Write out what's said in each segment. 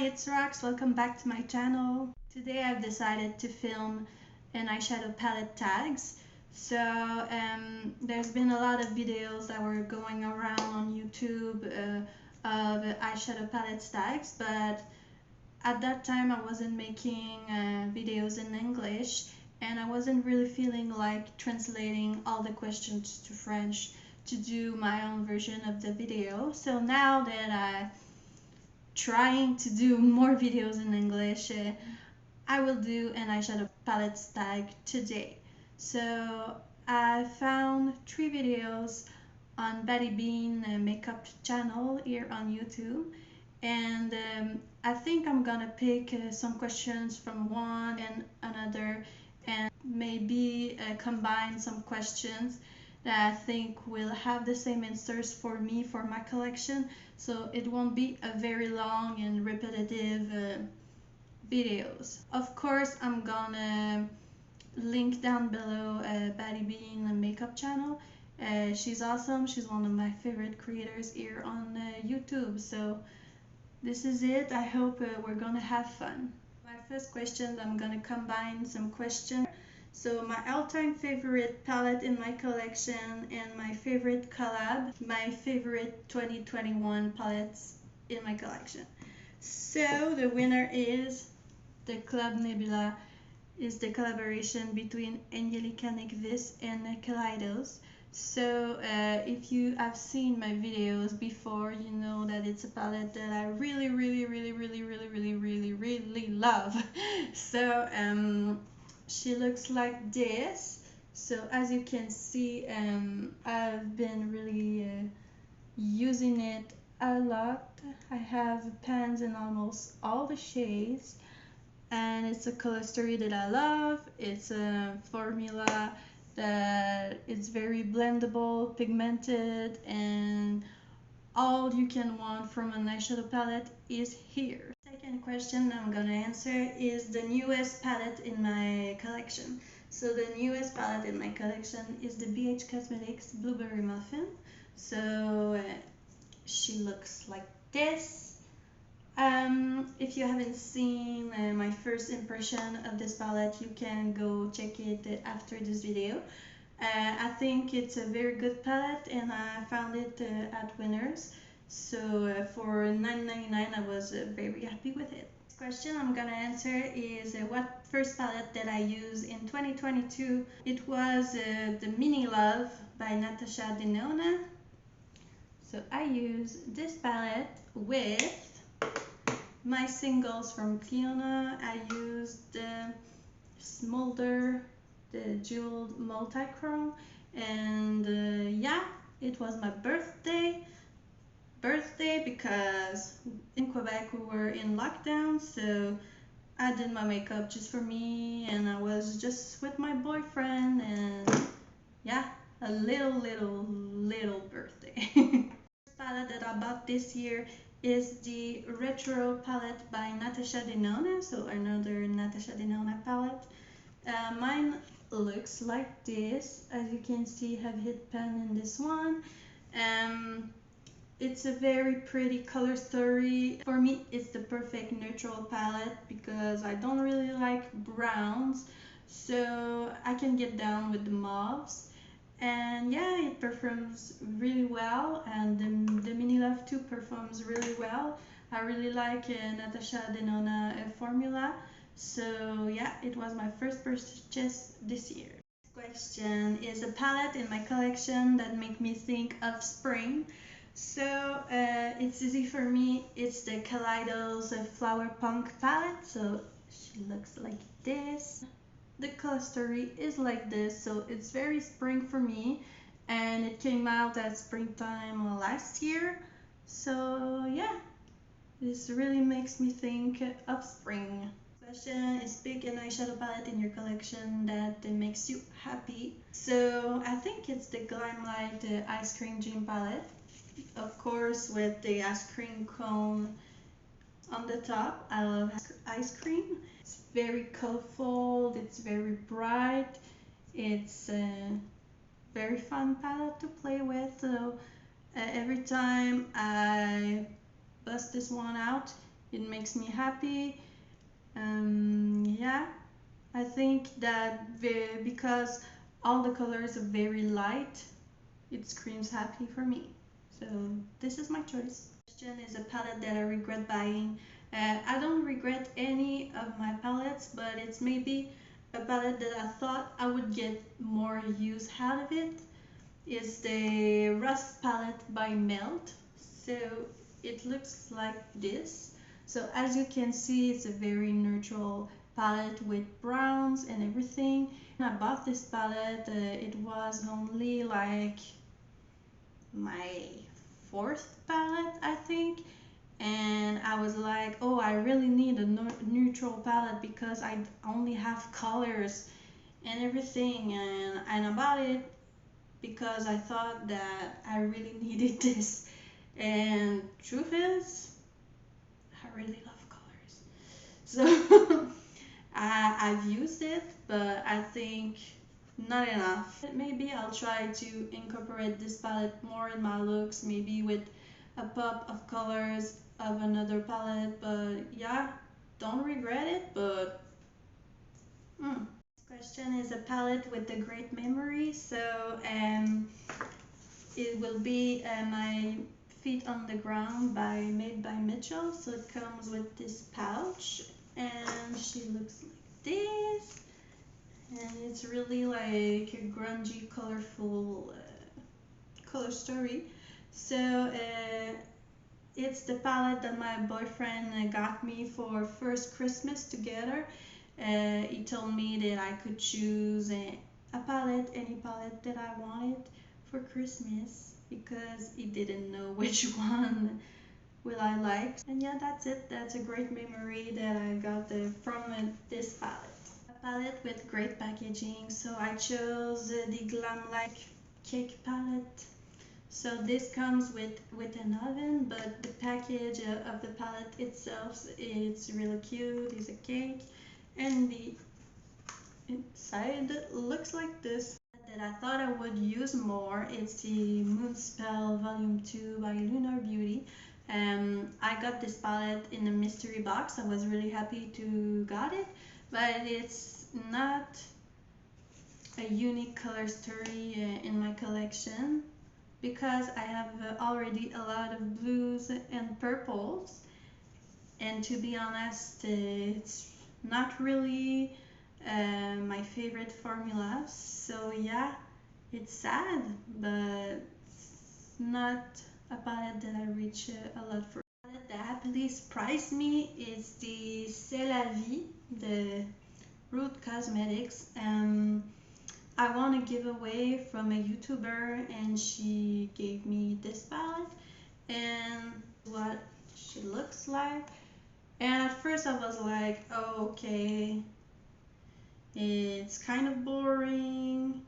it's Rox. Welcome back to my channel. Today I've decided to film an eyeshadow palette tags. So there's been a lot of videos that were going around on YouTube of eyeshadow palette tags, but at that time I wasn't making videos in English and I wasn't really feeling like translating all the questions to French to do my own version of the video. So now that I'm trying to do more videos in English, I will do an eyeshadow palette tag today. So I found 3 videos on Betty Bean makeup channel here on YouTube, and I think I'm gonna pick some questions from one and another and maybe combine some questions that I think will have the same answers for me for my collection, so it won't be a very long and repetitive videos. Of course, I'm gonna link down below Betty Bean makeup channel. She's awesome. She's one of my favorite creators here on YouTube. So this is it. I hope we're gonna have fun. My first question, I'm gonna combine some questions. So my all-time favorite palette in my collection and my favorite collab, my favorite 2021 palettes in my collection. So the winner is the Club Nebula, is the collaboration between Angelica Nyqvist and Kaleidos. So if you have seen my videos before, you know that it's a palette that I really love. So she looks like this. So as you can see, I've been really using it a lot. I have pans in almost all the shades, and it's a color story that I love. It's a formula that is very blendable, pigmented, and all you can want from an eyeshadow palette is here. Second question I'm gonna answer is the newest palette in my collection. So the newest palette in my collection is the BH Cosmetics Blueberry Muffin. So she looks like this. If you haven't seen my first impression of this palette, you can go check it after this video. I think it's a very good palette and I found it at Winners. So for $9.99 I was very happy with it. This question I'm gonna answer is what first palette that I used in 2022. It was the Mini Love by Natasha Dinona. So I used this palette with my singles from Cliona. I used the Smolder, the jeweled multi-chrome, and yeah, it was my birthday because in Quebec we were in lockdown, so I did my makeup just for me and I was just with my boyfriend, and yeah, a little birthday. The palette that I bought this year is the Retro palette by Natasha Dinona, so another Natasha Dinona palette. Mine looks like this. As you can see, I have hit pan in this one. It's a very pretty color story. For me, it's the perfect neutral palette because I don't really like browns, so I can get down with the mauves. And yeah, it performs really well, and the Mini Love 2 performs really well. I really like Natasha Dinona formula. So yeah, it was my first purchase this year. Next question is a palette in my collection that make me think of spring. So it's easy for me. It's the Kaleidos Flower Punk palette. So she looks like this. The color story is like this, so it's very spring for me, and it came out at springtime last year. So yeah, this really makes me think of spring. Question is, pick an eyeshadow palette in your collection that makes you happy. So I think it's the Glam Light Ice Cream Dream palette, of course, with the ice cream cone on the top. I love ice cream. It's very colorful, it's very bright, it's a very fun palette to play with. So every time I bust this one out, It makes me happy. Yeah, I think that because all the colors are very light, it screams happy for me. So this is my choice. Question is a palette that I regret buying. I don't regret any of my palettes, but it's maybe a palette that I thought I would get more use out of it. It's the Rust palette by Melt. So it looks like this. So as you can see, it's a very neutral palette with browns and everything. When I bought this palette, it was only like my fourth palette, I think. And I was like, oh, I really need a neutral palette because I only have colors and everything. And I bought it because I thought that I really needed this. And truth is, I really love colors. So I've used it, but I think not enough. Maybe I'll try to incorporate this palette more in my looks, maybe with a pop of colors of another palette. But yeah, don't regret it, but This question is a palette with a great memory. So it will be my Feet on the Ground made by Mitchell. So it comes with this pouch and she looks like this, and it's really like a grungy, colorful color story. So it's the palette that my boyfriend got me for first Christmas together. He told me that I could choose a palette, any palette that I wanted for Christmas, because he didn't know which one will I like. And yeah, that's it. That's a great memory that I got from this palette. A palette with great packaging. So I chose the Glam like cake palette. So this comes with an oven, but the package of the palette itself, it's really cute. It's a cake, and the inside looks like this. That I thought I would use more, it's the Moonspell Volume 2 by Lunar Beauty. I got this palette in a mystery box. I was really happy to got it, but it's not a unique color story in my collection, because I have already a lot of blues and purples, and to be honest, it's not really my favorite formula. So yeah, it's sad, but it's not a palette that I reach a lot for. The palette that happily surprised me is the Celebi, the Root Cosmetics. I won a giveaway from a YouTuber and she gave me this palette, and what she looks like. And at first I was like, oh, okay, it's kind of boring.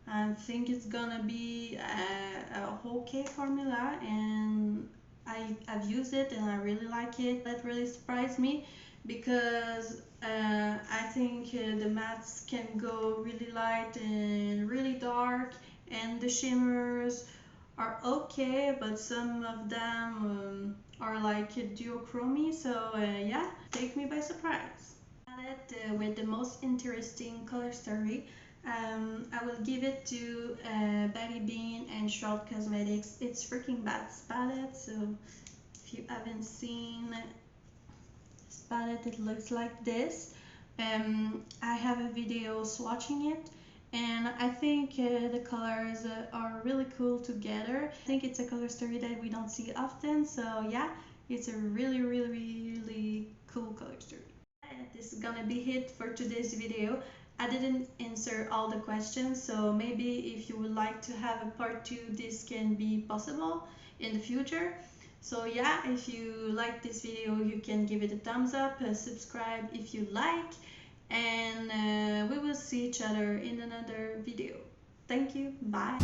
I think it's gonna be a okay formula, and I've used it and I really like it. That really surprised me, because I think the mattes can go really light and really dark, and the shimmers are okay, but some of them are like duochrome. So yeah, take me by surprise. Palette with the most interesting color story. I will give it to Betty Bean and Shroud Cosmetics. It's freaking bad palette, so if you haven't seen this palette, it looks like this. I have a video swatching it, and I think the colors are really cool together. I think it's a color story that we don't see often, so yeah, it's a really cool color story. This is gonna be it for today's video. I didn't answer all the questions, so maybe if you would like to have a part 2, this can be possible in the future. So yeah, if you like this video, you can give it a thumbs up, subscribe if you like, and we will see each other in another video. Thank you, bye.